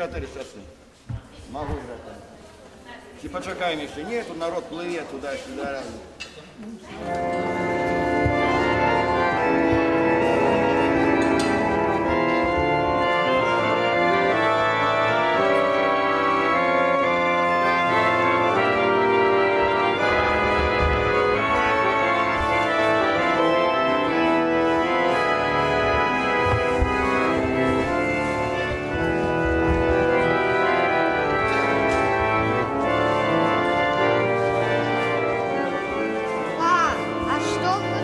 4 часи. Могу грати. І почекаємо ще. Ні, тут народ пливе туди-сюди. А что будет?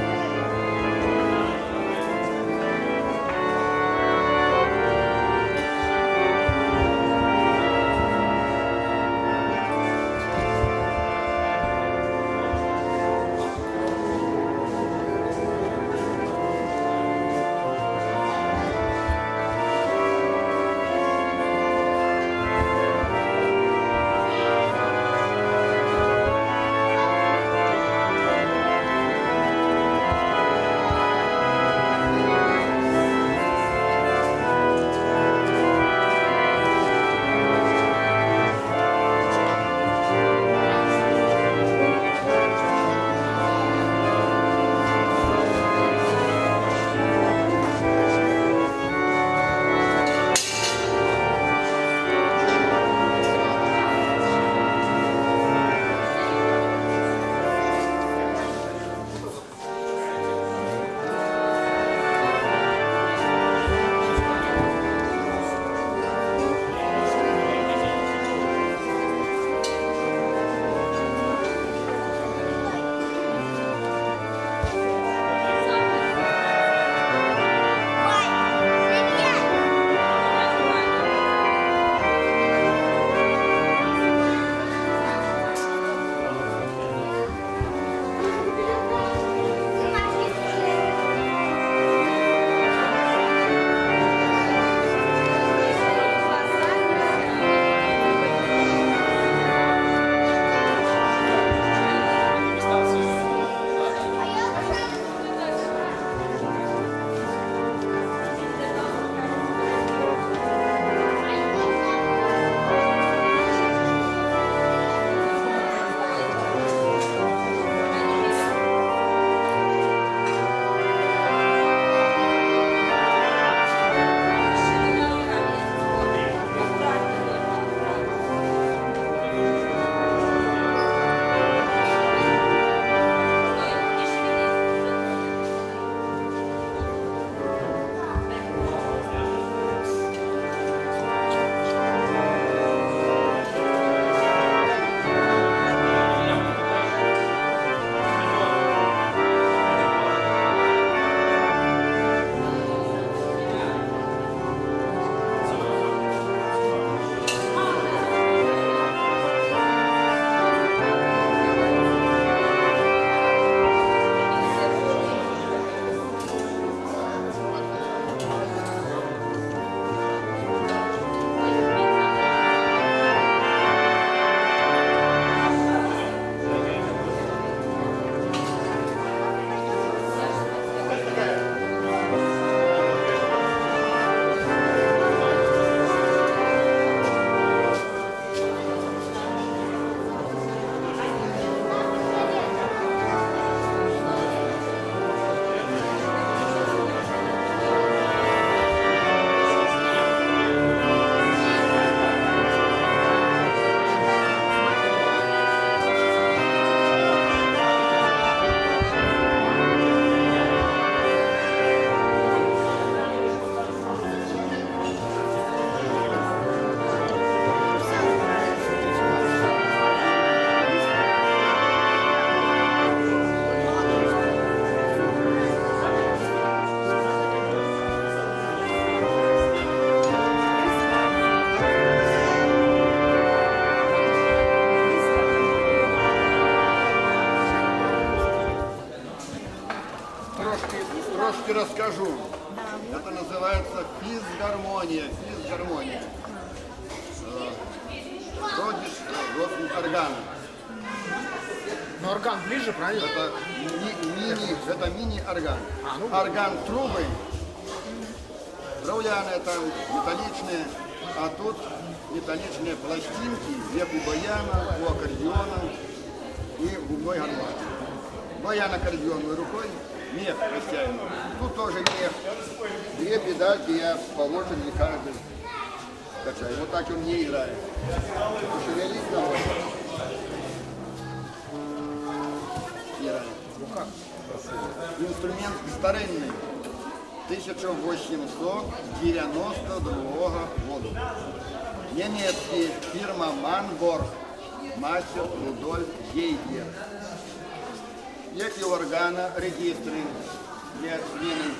Трошки расскажу. Это называется физгармония. Физгармония. Родник органа. Но орган ближе, правильно? Это мини-орган. Ну, Орган трубы, дровляные там, металличные. А тут металлические пластинки, две у баяна, у аккордеона и губной гармошки. Баян аккордеоновой рукой, мех растяжный. Тут тоже мех. Две педальки я положен не каждый качаю. Вот так он не играет. Пошевелись головой. Играет. Инструмент старинный. 1892 года. Немецкий, фирма Манборг, мастер Рудольф Гейгер. Эти органа, регистры для смены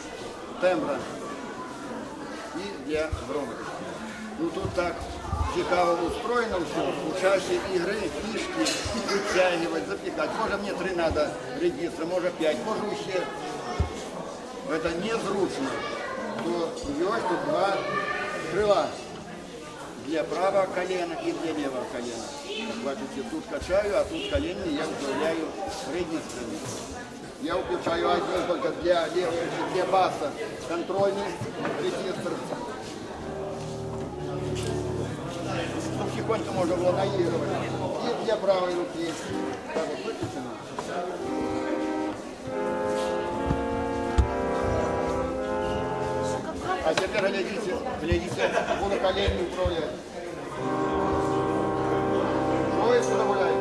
тембра и для громкости. Ну тут так цікаво устроено все. У часе игры фишки вытягивать, запекать. Может мне 3 надо регистра, может 5, может еще. Это незручно. То есть тут 2 крыла. Для правого колена и для левого колена. Как бачите, тут качаю, а тут колени я управляю регистрами. Я включаю один только для левого, для баса контрольный регистр. Чтобы тихонько можно было наигрывать. И для правой руки. Так вот выключено. А теперь глядите, буду колени управлять. Поезд управляет.